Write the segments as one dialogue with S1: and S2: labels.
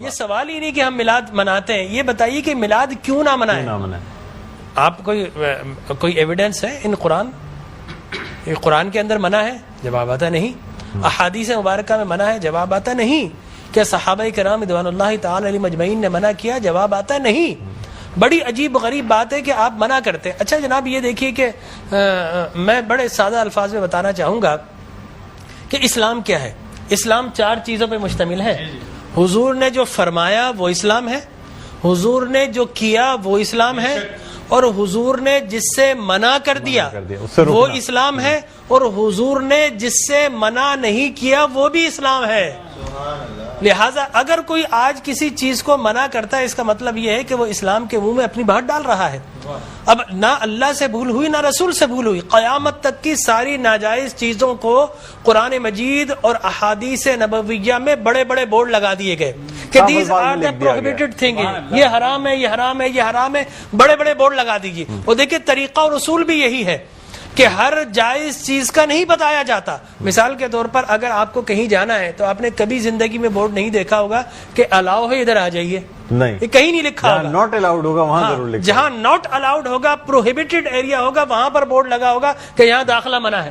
S1: یہ سوال ہی نہیں کہ ہم میلاد مناتے ہیں، یہ بتائیے کہ میلاد کیوں نہ منائیں؟ آپ کوئی ایویڈنس ہے ان قرآن؟ یہ قرآن کے اندر منع ہے؟ جواب آتا نہیں. احادیث مبارکہ میں منع ہے؟ جواب آتا نہیں. کیا صحابہ کرام رضوان اللہ تعالی علیہم اجمعین نے منع کیا؟ جواب آتا نہیں. بڑی عجیب غریب بات ہے کہ آپ منع کرتے. اچھا جناب یہ دیکھیے کہ میں بڑے سادہ الفاظ میں بتانا چاہوں گا کہ اسلام کیا ہے. اسلام 4 چیزوں پہ مشتمل ہے. حضور نے جو فرمایا وہ اسلام ہے، حضور نے جو کیا وہ اسلام ہے، اور حضور نے جس سے منع کر دیا وہ اسلام ہے، اور حضور نے جس سے منع نہیں کیا وہ بھی اسلام ہے. لہٰذا اگر کوئی آج کسی چیز کو منع کرتا ہے اس کا مطلب یہ ہے کہ وہ اسلام کے منہ میں اپنی بات ڈال رہا ہے. اب نہ اللہ سے بھول ہوئی نہ رسول سے بھول ہوئی. قیامت تک کی ساری ناجائز چیزوں کو قرآن مجید اور احادیث نبویہ میں بڑے بڑے بورڈ لگا دیے گئے کہ these are the prohibited thing, یہ حرام ہے، یہ حرام ہے، یہ حرام ہے. بڑے بڑے بورڈ لگا دیجیے. وہ دیکھیں طریقہ اور اصول بھی یہی ہے کہ ہر جائز چیز کا نہیں بتایا جاتا. مثال کے طور پر اگر آپ کو کہیں جانا ہے تو آپ نے کبھی زندگی میں بورڈ نہیں دیکھا ہوگا کہ الاؤ ہے ادھر آ جائیے، نہیں، یہ کہیں نہیں لکھا ہوگا.
S2: ناٹ الاؤڈ ہوگا وہاں ضرور لکھا،
S1: جہاں ناٹ الاؤڈ ہوگا، پروہیبٹڈ ایریا ہوگا، وہاں پر بورڈ لگا ہوگا کہ یہاں داخلہ منع ہے.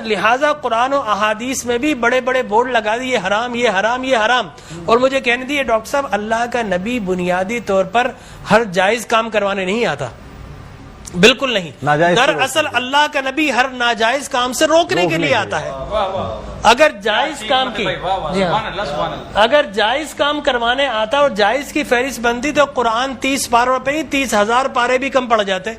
S1: لہٰذا قرآن و احادیث میں بھی بڑے بڑے بورڈ لگا دیے، یہ حرام، یہ حرام، یہ حرام. اور مجھے کہنے دیے ڈاکٹر صاحب اللہ کا نبی بنیادی طور پر ہر جائز کام کروانے نہیں آتا. بالکل نہیں. دراصل اللہ کا نبی ہر ناجائز کام سے روکنے کے لیے آتا ہے. اگر جائز کام کی اگر جائز کام کروانے آتا اور جائز کی فہرست بنتی تو قرآن 30 پاروں پہ 30,000 پارے بھی کم پڑ جاتے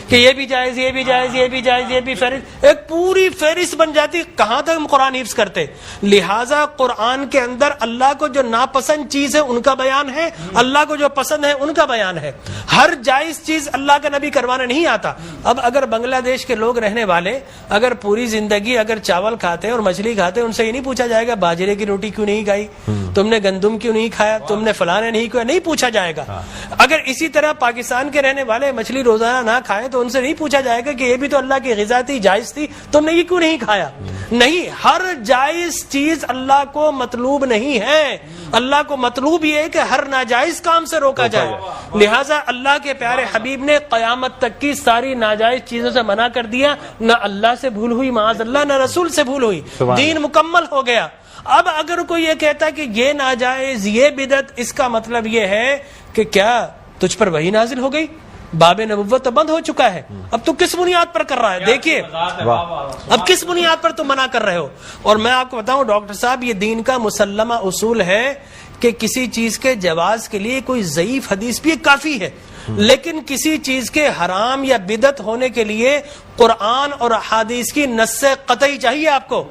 S1: کہ یہ بھی جائز، یہ بھی جائز، یہ بھی جائز، یہ بھی فہرست، ایک پوری فہرست بن جاتی. کہاں تک ہم قرآن حفظ کرتے؟ لہٰذا قرآن کے اندر اللہ کو جو ناپسند چیز ہے ان کا بیان ہے، اللہ کو جو پسند ہے ان کا بیان ہے. ہر جائز چیز اللہ کا نبی کروانے نہیں آتا. اب اگر بنگلہ دیش کے لوگ رہنے والے اگر پوری زندگی اگر چاول کھاتے اور مچھلی کھاتے، ان سے یہ نہیں پوچھا جائے گا باجرے کی روٹی کیوں نہیں کھائی، تم نے گندم کیوں نہیں کھایا، تم نے فلانے نہیں کیا، نہیں پوچھا جائے گا. اگر اسی طرح پاکستان کے رہنے والے مچھلی روزانہ نہ کھائیں تو ان سے نہیں پوچھا جائے گا کہ یہ بھی تو اللہ کی غذا تھی، جائز تھی، تم نے یہ کیوں نہیں کھایا. نہیں، ہر جائز چیز اللہ کو مطلوب نہیں ہے. اللہ کو مطلوب یہ ہے کہ ہر ناجائز کام سے روکا جائے. لہٰذا اللہ کے پیارے حبیب نے قیامت تک کی ساری ناجائز چیزوں سے منع کر دیا. نہ اللہ سے بھول ہوئی معاذ اللہ، نہ رسول سے بھول ہوئی. دین مکمل ہو گیا. اب اگر کوئی یہ کہتا ہے کہ یہ ناجائز، یہ بدعت، اس کا مطلب یہ ہے کہ کیا تجھ پر وحی نازل ہو گئی؟ باب نبوت تو بند ہو چکا ہے، اب تو کس بنیاد پر کر رہا ہے؟ دیکھیے اب کس بنیاد پر تم منع کر رہے ہو. اور میں آپ کو بتاؤں ڈاکٹر صاحب، یہ دین کا مسلمہ اصول ہے کہ کسی چیز کے جواز کے لیے کوئی ضعیف حدیث بھی کافی ہے، لیکن کسی چیز کے حرام یا بدعت ہونے کے لیے قرآن اور احادیث کی نص قطعی چاہیے آپ کو،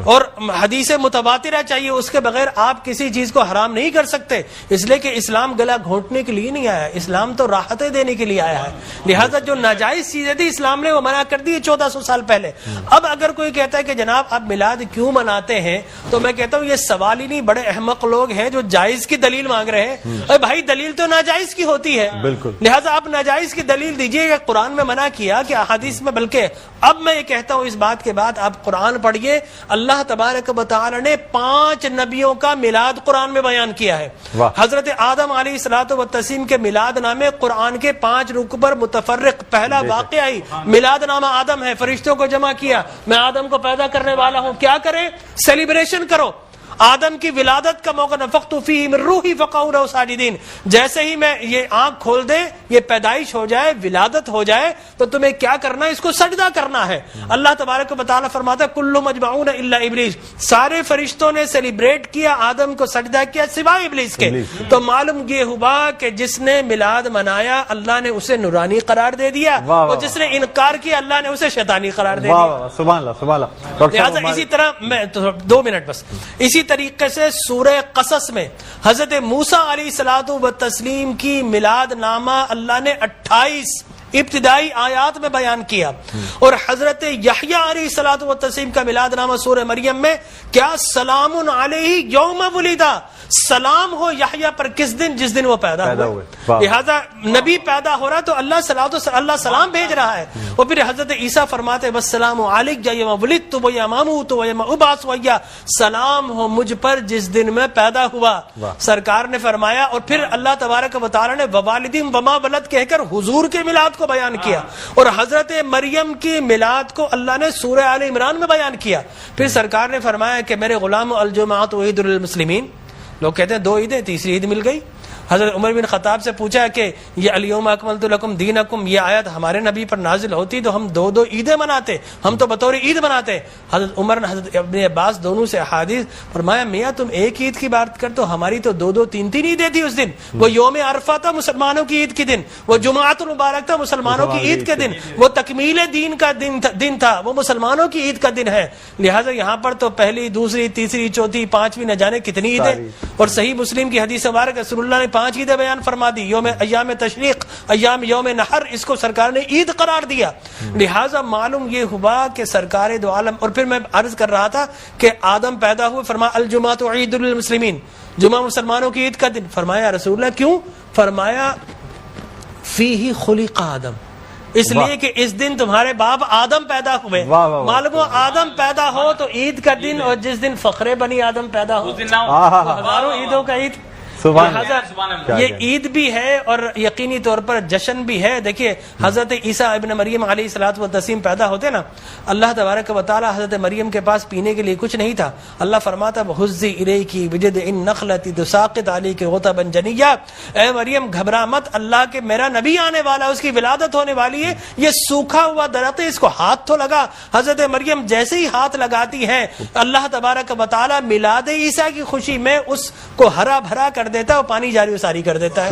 S1: اور حدیث متواترہ چاہیے. اس کے بغیر آپ کسی چیز کو حرام نہیں کر سکتے، اس لیے کہ اسلام گلا گھونٹنے کے لیے نہیں آیا، اسلام تو راحتیں دینے کے لیے آیا ہے. لہٰذا جو ناجائز چیزیں تھی اسلام نے وہ منع کر دی 1400 سال پہلے. اب اگر کوئی کہتا ہے کہ جناب آپ میلاد کیوں مناتے ہیں، تو میں کہتا ہوں یہ سوال ہی نہیں. بڑے احمق لوگ ہیں جو جائز کی دلیل مانگ رہے ہیں. ارے بھائی دلیل تو ناجائز کی ہوتی ہے، لہٰذا آپ ناجائز کی دلیل دیجیے کہ قرآن میں منع کیا کہ احادیث میں. بلکہ اب میں یہ کہتا ہوں اس بات کے بعد آپ قرآن پڑھیے. اللہ تبارک و تعالی نے 5 نبیوں کا میلاد قرآن میں بیان کیا ہے. حضرت آدم علیہ الصلوۃ والتسلیم کے میلاد نامے قرآن کے 5 رکوع پر متفرق. پہلا واقعہ ہی میلاد نامہ آدم ہے. فرشتوں کو جمع کیا، میں آدم کو پیدا کرنے والا ہوں. کیا کریں؟ سیلیبریشن کرو. آدم کی ولادت کا موقع، نفخت فیہ من روحی فقعوا لہ ساجدین. جیسے ہی میں یہ آنکھ کھول دے، یہ پیدائش ہو جائے، ولادت ہو جائے، تو تمہیں کیا کرنا ہے؟ اس کو سجدہ کرنا ہے. اللہ تبارک و تعالیٰ فرماتا ہے کل مجمعون الا ابلیس. سارے فرشتوں نے سیلیبریٹ کیا، آدم کو سجدہ کیا سوائے ابلیس کے. تو معلوم یہ ہوا کہ جس نے میلاد منایا اللہ نے اسے نورانی قرار دے دیا، اور جس نے انکار کیا اللہ نے اسے شیطانی قرار دے دیا.
S2: سبحان اللہ سبحان اللہ.
S1: لہٰذا اسی طرح میں 2 منٹ بس، اسی طریقے سے سورہ قصص میں حضرت موسیٰ علیہ الصلوۃ والتسلیم کی میلاد نامہ اللہ نے 28 ابتدائی آیات میں بیان کیا. اور حضرت یحییٰ علیہ الصلوۃ والتسلیم کا میلاد نامہ سورہ مریم میں کیا سلام علیہ یوم ولدا، سلام ہو یحییٰ پر کس دن؟ جس دن وہ پیدا ہوئے. لہذا نبی پیدا ہو رہا تو اللہ سلام بھیج رہا ہے. اور پھر حضرت عیسیٰ فرماتے والسلام علیک یوم ولدت و یوم اموت و یوم ابعث حیا، سلام ہو مجھ پر جس دن میں پیدا ہوا. سرکار نے فرمایا. اور پھر اللہ تبارک و تعالی نے ووالدین وما ولد کہہ کر حضور کے میلاد کو بیان کیا. اور حضرت مریم کی میلاد کو اللہ نے سورہ آل عمران میں بیان کیا. پھر سرکار نے فرمایا کہ میرے غلام الجمعۃ عید للمسلمین. لوگ کہتے ہیں 2 عیدیں، تیسری عید مل گئی. حضرت عمر بن خطاب سے پوچھا کہ یہ الیوم اکملت لکم دینکم، یہ آیت ہمارے نبی پر نازل ہوتی تو ہم 2 عیدیں مناتے، ہم تو بطور عید مناتے. حضرت عمر نے حضرت ابن عباس دونوں سے احادیث فرمایا میاں تم ایک عید کی بات کر تو ہماری تو 2 3 عیدیں تھی اس دن. وہ یوم عرفہ تھا مسلمانوں کی عید کے دن، وہ جمعۃ المبارک تھا مسلمانوں کی عید کے دن، وہ تکمیل دین کا دن تھا، وہ مسلمانوں کی عید کا دن ہے. لہٰذا یہاں پر تو پہلی، دوسری، تیسری، چوتھی، 5ویں نہ جانے کتنی عیدیں. اور صحیح مسلم کی حدیث مبارک رسول اللہ نے 5 عیدیں بیان فرما دی. ایام تشریق، یوم نحر، اس کو سرکار نے عید قرار دیا. لہٰذا معلوم یہ ہوا کہ سرکار دو عالم. اور پھر میں عرض کر رہا تھا کہ آدم پیدا ہوئے، فرمایا الجمعۃ عید للمسلمین، جمعہ مسلمانوں کی عید کا دن. فرمایا رسول اللہ کیوں؟ فرمایا فیہ خلق آدم، اس لیے کہ اس دن تمہارے باپ آدم پیدا ہوئے. معلوم ہو آدم پیدا ہو تو عید کا دن، اور جس دن فخر بنی آدم پیدا ہو ہزاروں عیدوں کا عید. یہ عید بھی ہے اور یقینی طور پر جشن بھی ہے. دیکھیے حضرت عیسیٰ ابن مریم علیہ الصلوۃ والتسلیم پیدا ہوتے نا، اللہ تبارک و تعالی حضرت مریم کے پاس پینے کے لیے کچھ نہیں تھا. اللہ فرماتا وَهُزِّ إِلَيْكِ بِجِذْعِ النَّخْلَةِ تُسَاقِطْ عَلَيْكِ رُطَبًا جَنِيًّا، اے مریم گھبرا مت، اللہ کے میرا نبی آنے والا، اس کی ولادت ہونے والی ہے، یہ سوکھا ہوا درخت ہے، اس کو ہاتھ تو لگا. حضرت مریم جیسے ہی ہاتھ لگاتی ہیں اللہ تبارک و تعالی میلاد عیسیٰ کی خوشی میں اس کو ہرا بھرا کر دیتا ہے اور پانی جاری و ساری کر دیتا ہے.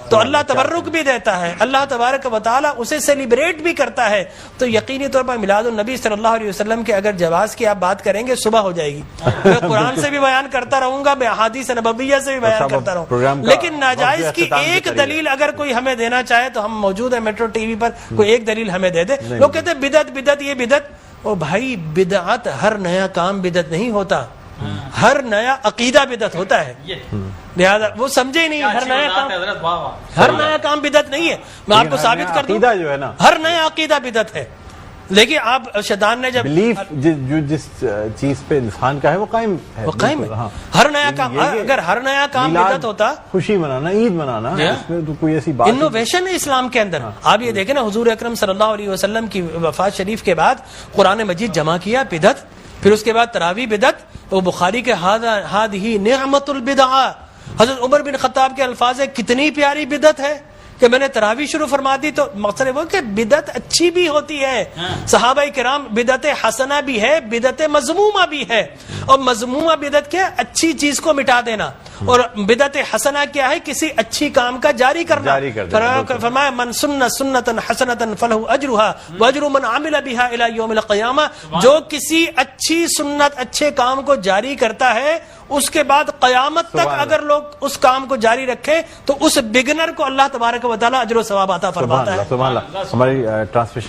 S1: تو اللہ تبرک بھی دیتا ہے، اللہ تبارک و تعالی اسے سیلیبریٹ بھی کرتا ہے. تو یقینی طور پر میلاد النبی صلی اللہ علیہ وسلم کے اگر جواز کی آپ بات کریں گے صبح ہو جائے گی. میں قرآن سے بھی بیان کرتا رہوں گا، میں احادیث نبویہ سے بھی بیان کرتا رہوں، لیکن ناجائز کی ایک دلیل اگر کوئی ہمیں دینا چاہے تو ہم موجود ہیں میٹرو ٹی وی پر، کوئی ایک دلیل ہمیں دے دے. لوگ کہتے ہیں بدعت بدعت یہ بدعت. او بھائی بدعت ہر نیا کام بدعت نہیں ہوتا، ہر نیا عقیدہ بدعت ہوتا ہے. لہذا وہ سمجھے نہیں، ہر نیا کام بدعت نہیں ہے. میں آپ کو ثابت کر دوں
S2: جو ہے نا
S1: ہر نیا عقیدہ بدعت ہے. دیکھیے آپ شیطان نے جب
S2: بلیف جو جس چیز پہ انسان کا ہے وہ قائم ہے،
S1: وہ قائم ہے. ہر نیا کام، اگر ہر نیا کام بدعت ہوتا،
S2: خوشی منانا، عید منانا، اس میں تو کوئی ایسی بات
S1: انوویشن ہے اسلام کے اندر. آپ یہ دیکھیں نا حضور اکرم صلی اللہ علیہ وسلم کی وفات شریف کے بعد قرآن مجید جمع کیا، بدعت. پھر اس کے بعد تراویح بدعت. وہ بخاری کے ہذہ نعمت البدع. حضرت عمر بن خطاب کے الفاظ ہے کتنی پیاری بدعت ہے کہ میں نے تراویح شروع فرما دی. تو مقصد وہ کہ بدعت اچھی بھی ہوتی ہے. صحابہ کرام بدعت حسنہ بھی ہے، بدعت مذمومہ بھی ہے. اور مذمومہ بدعت کیا ہے؟ اچھی چیز کو مٹا دینا. اور بدعت حسنہ کیا ہے؟ کسی اچھی کام کا جاری کرنا. فرمایا من سن سنتا حسنتا فلہ اجرھا واجر من عمل بھا الی یوم القیامہ. جو کسی اچھی سنت، اچھے کام کو جاری کرتا ہے، اس کے بعد قیامت تک اگر لوگ اس کام کو جاری رکھیں تو اس بگنر کو اللہ تبارک و تعالی اجر و ثواب عطا فرماتا ہے.
S2: سبحان اللہ. ہماری ٹرانسمیشن